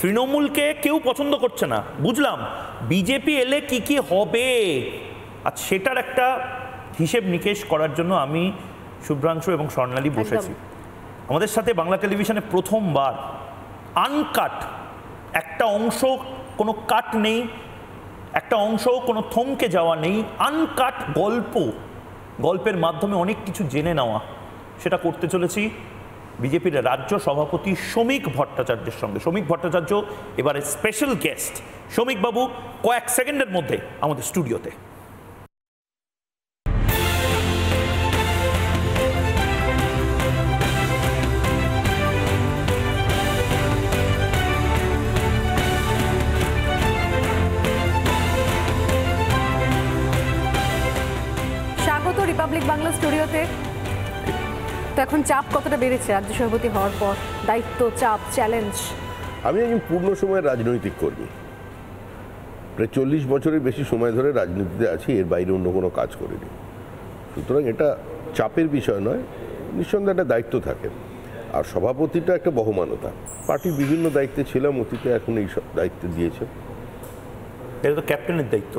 তৃণমূলকে কেউ পছন্দ করছে না, বুঝলাম, বিজেপি এলে কি কি হবে, আর সেটার একটা হিসেব নিকেশ করার জন্য আমি, শুভ্রাংশু এবং স্বর্ণালী বসেছি। আমাদের সাথে বাংলা টেলিভিশনে প্রথমবার আনকাট, একটা অংশ কোনো কাট নেই, একটা অংশ কোনো থমকে যাওয়া নেই, আনকাট গল্পের মাধ্যমে অনেক কিছু জেনে নেওয়া, সেটা করতে চলেছি বিজেপির রাজ্য সভাপতি শ্রমিক ভট্টাচার্যের সঙ্গে। শ্রমিক ভট্টাচার্য এবারে স্পেশাল গেস্ট। শ্রমিক বাবু কয়েক সেকেন্ডের মধ্যে আমাদের স্টুডিওতে। স্বাগত রিপাবলিক বাংলা স্টুডিওতে। তো এখন চাপ কতটা বেড়েছে রাজ্য সভাপতি হওয়ার পর? দায়িত্ব, চাপ, চ্যালেঞ্জ। আমি একজন পূর্ণ সময়ের রাজনৈতিক কর্মী, প্রায় 40 বছরের বেশি সময় ধরে রাজনীতিতে আছি, এর বাইরে অন্য কোনো কাজ করিনি। সুতরাং এটা চাপের বিষয় নয়, নিঃসন্দেহে একটা দায়িত্ব থাকে। আর সভাপতিটা একটা বহমানতা। পার্টির বিভিন্ন দায়িত্বে ছিলাম অতীতে, এখন এই সব দায়িত্ব দিয়েছে। এটা তো ক্যাপ্টেনের দায়িত্ব,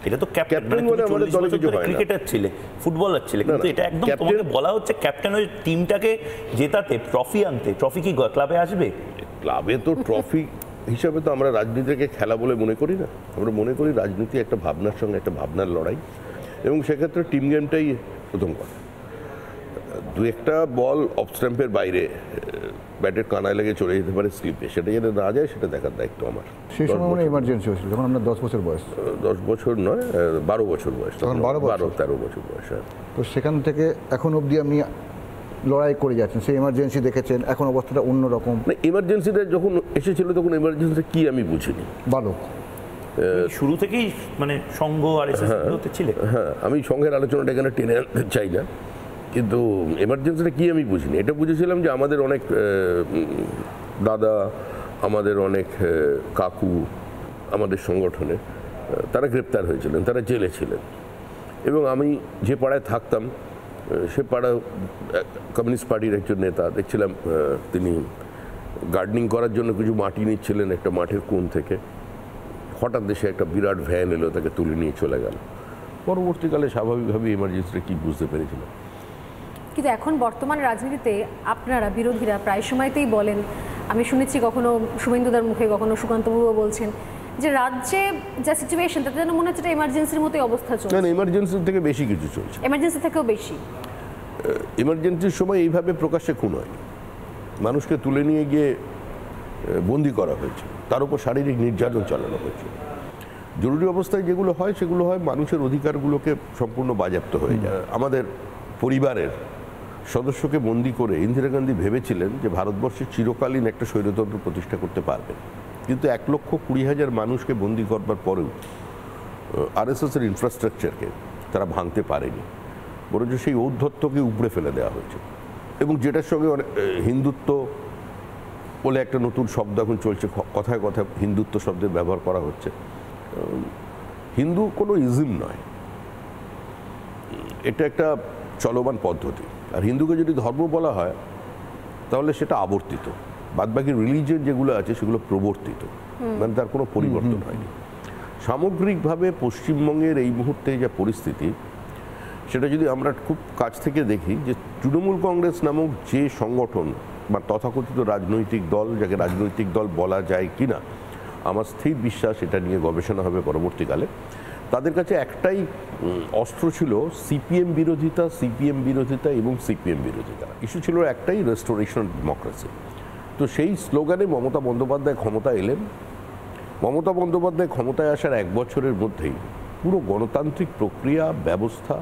এটা তো ক্যাপ্টেন মানে আমাদের দলে কিছু হয় না। ক্রিকেটার ছিলে, ফুটবলার ছিলে, কিন্তু এটা একদম তোমাকে বলা হচ্ছে ক্যাপ্টেন ওই টিমটাকে জেতাতে, ট্রফি আনতে। ট্রফি কি ক্লাবে আসবে? ক্লাবে তো ট্রফি হিসাবে তো আমরা রাজনীতিকে খেলা বলে মনে করি না। আমরা মনে করি রাজনীতি একটা ভাবনার সঙ্গে একটা ভাবনার লড়াই, এবং সেক্ষেত্রে টিম গেমটাই প্রথম কথা। দু একটা বল অফ স্ট্যাম্পের বাইরে ব্যাটের কানায় লেগে চলে যেতে পারে স্লিপে, সেটা যেন না যায় সেটা দেখার দায়িত্ব আমার। সেই সময় মানে ইমার্জেন্সি হয়েছিল যখন আমরা 10 বছর বয়স। 10 বছর নয়, 12 বছর বয়স, তখন 12-13 বছর বয়স। তো সেখান থেকে এখন অবধি আপনি লড়াই করে যাচ্ছেন, সেই এমার্জেন্সি দেখেছেন, এখন অবস্থাটা অন্যরকম। এমার্জেন্সিটা যখন এসেছিল তখন এমার্জেন্সি কি আমি বুঝিনি। বালক শুরু থেকেই মানে সংঘ আর ছিলে। হ্যাঁ, আমি সংঘের আলোচনাটা এখানে টেনে আনতে চাই না, কিন্তু এমার্জেন্সিটা কি আমি বুঝিনি। এটা বুঝেছিলাম যে আমাদের অনেক দাদা, আমাদের অনেক কাকু আমাদের সংগঠনে তারা গ্রেপ্তার হয়েছিলেন, তারা জেলে ছিলেন, এবং আমি যে পাড়ায় থাকতাম সে পাড়া কমিউনিস্ট পার্টির একজন নেতা দেখছিলাম, তিনি গার্ডেনিং করার জন্য কিছু মাটি নিচ্ছিলেন একটা মাঠের কোণ থেকে। হঠাৎ দেশে একটা বিরাট ভ্যান এলো, তাকে তুলে নিয়ে চলে গেল। পরবর্তীকালে স্বাভাবিকভাবে এমার্জেন্সিটা কি বুঝতে পেরেছিলাম। কিন্তু এখন বর্তমান রাজনীতিতে আপনারা বিরোধীরা প্রায় সময়তেই বলেন, আমি শুনেছি কখনো শুভেন্দুদার মুখে, কখনো সুকান্তবাবুও বলছেন যে রাজ্যে যা সিচুয়েশন তাতে যেন মনে হচ্ছে এটা এমার্জেন্সির মতোই অবস্থা চলছে। না, এমার্জেন্সির থেকে বেশি কিছু চলছে। এমার্জেন্সি থেকেও বেশি। এমার্জেন্সির সময় এইভাবে প্রকাশ্যে খুন হয়, মানুষকে তুলে নিয়ে গিয়ে বন্দি করা হয়েছে, তার উপর শারীরিক নির্যাতন চালানো হয়েছে। জরুরি অবস্থায় যেগুলো হয় সেগুলো হয় মানুষের অধিকারগুলোকে সম্পূর্ণ বাজেয়াপ্ত হয়ে যায়। আমাদের পরিবারের সদস্যকে বন্দি করে ইন্দিরা গান্ধী ভেবেছিলেন যে ভারতবর্ষে চিরকালীন একটা স্বৈরতন্ত্র প্রতিষ্ঠা করতে পারবেন, কিন্তু 1,20,000 মানুষকে বন্দি করবার পরেও আরএসএসের ইনফ্রাস্ট্রাকচারকে তারা ভাঙতে পারেনি, বরঞ্চ সেই ঔদ্ধত্যকে উপড়ে ফেলে দেওয়া হয়েছে। এবং যেটার সঙ্গে হিন্দুত্ব বলে একটা নতুন শব্দ এখন চলছে, কথায় কথায় হিন্দুত্ব শব্দের ব্যবহার করা হচ্ছে। হিন্দু কোনো ইজম নয়, এটা একটা চলমান পদ্ধতি। আর হিন্দুকে যদি ধর্ম বলা হয় তাহলে সেটা আবর্তিত, বাদবাকি রিলিজিয়ন যেগুলো আছে সেগুলো প্রবর্তিত, মানে তার কোনো পরিবর্তন হয়নি। সামগ্রিকভাবে পশ্চিমবঙ্গের এই মুহূর্তে যা পরিস্থিতি, সেটা যদি আমরা খুব কাছ থেকে দেখি, যে তৃণমূল কংগ্রেস নামক যে সংগঠন বা তথাকথিত রাজনৈতিক দল, যাকে রাজনৈতিক দল বলা যায় কিনা, আমার স্থির বিশ্বাস এটা নিয়ে গবেষণা হবে পরবর্তীকালে, তাদের কাছে একটাই অস্ত্র ছিল সিপিএম বিরোধিতা, সিপিএম বিরোধিতা এবং সিপিএম বিরোধিতা। ইস্যু ছিল একটাই, রেস্টোরেশন ডেমোক্রেসি। তো সেই স্লোগানে মমতা বন্দ্যোপাধ্যায় ক্ষমতা এলেন। মমতা বন্দ্যোপাধ্যায় ক্ষমতায় আসার 1 বছরের মধ্যেই পুরো গণতান্ত্রিক প্রক্রিয়া ব্যবস্থা,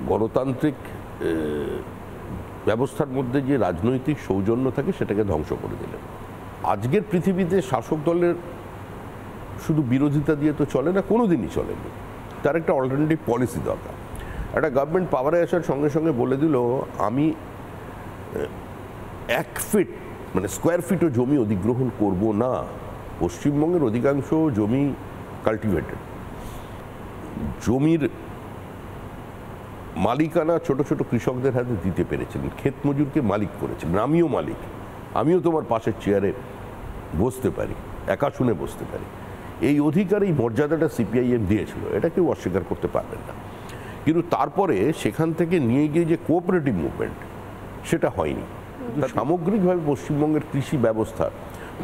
গণতান্ত্রিক ব্যবস্থার মধ্যে যে রাজনৈতিক সৌজন্য থাকে সেটাকে ধ্বংস করে দিলেন। আজকের পৃথিবীতে শাসক দলের শুধু বিরোধিতা দিয়ে তো চলে না, কোনো দিনই চলেনি। তার একটা অল্টারনেটিভ পলিসি দরকার। একটা গভর্নমেন্ট পাওয়ারে আসার সঙ্গে সঙ্গে বলে দিল, আমি 1 ফিট মানে স্কোয়ার ফিটও জমি অধিগ্রহণ করব না। পশ্চিমবঙ্গের অধিকাংশ জমি কাল্টিভেটেড, জমির মালিকানা ছোট ছোট কৃষকদের হাতে দিতে পেরেছিলেন, ক্ষেত মজুরকে মালিক করেছিলেন। আমিও মালিক, আমিও তোমার পাশের চেয়ারে বসতে পারি, একা শুনে বসতে পারি, এই অধিকার, এই মর্যাদাটা সিপিআইএম দিয়েছিল, এটা কেউ অস্বীকার করতে পারবেন না। কিন্তু তারপরে সেখান থেকে নিয়ে গিয়ে যে কোঅপারেটিভ মুভমেন্ট, সেটা হয়নি। সামগ্রিকভাবে পশ্চিমবঙ্গের কৃষি ব্যবস্থা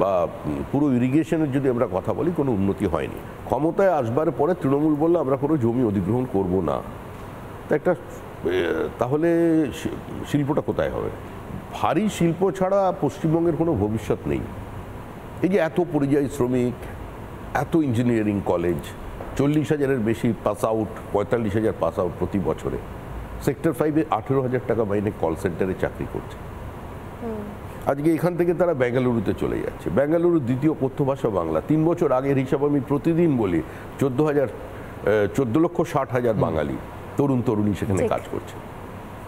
বা পুরো ইরিগেশনের যদি আমরা কথা বলি, কোনো উন্নতি হয়নি। ক্ষমতায় আসবার পরে তৃণমূল বললো আমরা কোনো জমি অধিগ্রহণ করব না। তা একটা তাহলে শিল্পটা কোথায় হবে? ভারী শিল্প ছাড়া পশ্চিমবঙ্গের কোনো ভবিষ্যৎ নেই। এই যে এত পরিযায়ী শ্রমিক, এত ইঞ্জিনিয়ারিং কলেজ, 40,000-এর বেশি পাস আউট, 45,000 পাস আউট প্রতি বছরে, সেক্টর 5-এ 18,000 টাকা মাইনে কল সেন্টারে চাকরি করছে। আজকে এখান থেকে তারা বেঙ্গালুরুতে চলে যাচ্ছে। বেঙ্গালুরু দ্বিতীয় কথ্য ভাষা বাংলা। 3 বছর আগের হিসাব আমি প্রতিদিন বলি, 14,60,000 বাঙালি তরুণ তরুণী সেখানে কাজ করছে।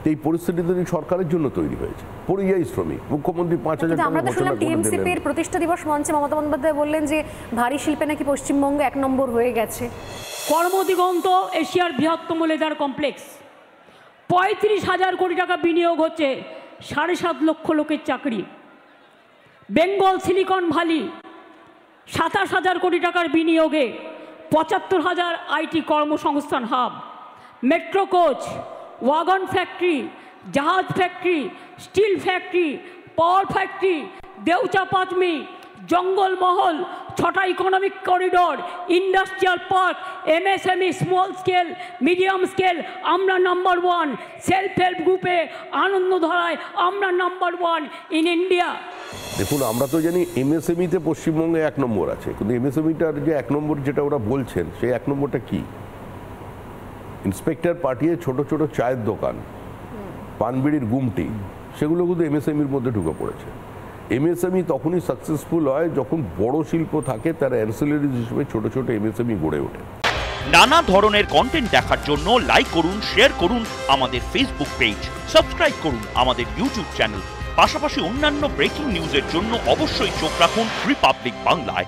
এই পরিস্থিতি যদি সরকারের জন্য তৈরি হয়েছে। পরিযায়ী শ্রমিক, মুখ্যমন্ত্রী 5,000 টাকা আমরা তো শুনলাম টিএমসিপি এর প্রতিষ্ঠা দিবস মঞ্চে মমতা বন্দ্যোপাধ্যায় বললেন যে ভারী শিল্পে নাকি পশ্চিমবঙ্গ 1 নম্বর হয়ে গেছে। কর্মদিগন্ত এশিয়ার বৃহত্তম লেদার কমপ্লেক্স, 35,000 কোটি টাকা বিনিয়োগ হচ্ছে, 7.5 লক্ষ লোকের চাকরি। বেঙ্গল সিলিকন ভ্যালি, 27,000 কোটি টাকার বিনিয়োগে 75,000 আইটি কর্মসংস্থান hub. Metro coach, wagon factory, জাহাজ factory, steel factory, power factory, Deucha Panchami, Jangalmahal, 6টা economic corridor, industrial park, MSME, small scale, medium scale, আমরা নাম্বার 1। সেলফ হেল্প গ্রুপে আনন্দধারায় আমরা নাম্বার 1 ইন ইন্ডিয়া। দেখুন, আমরা তো জানি এমএসএমইতে পশ্চিমবঙ্গে 1 নম্বর আছে, কিন্তু এমএসএমইটার যে 1 নম্বর যেটা ওরা বলছেন, সেই 1 নম্বরটা কি? ইন্সপেক্টর পাঠিয়ে ছোট ছোট চায়ের দোকান, পানবিড়ির গুমটি, সেগুলো কিন্তু এমএসএমইর মধ্যে ঢুকে পড়েছে। এমএসএমই তখনই সাকসেসফুল হয় যখন বড় শিল্প থাকে, তার অ্যান্সিলারিজ হিসেবে ছোট ছোট এমএসএমই গড়ে ওঠে। নানা ধরনের কন্টেন্ট দেখার জন্য লাইক করুন, শেয়ার করুন আমাদের ফেসবুক পেজ, সাবস্ক্রাইব করুন আমাদের ইউটিউব চ্যানেল। পাশাপাশি অন্যান্য ব্রেকিং নিউজের জন্য অবশ্যই চোখ রাখুন রিপাবলিক বাংলায়।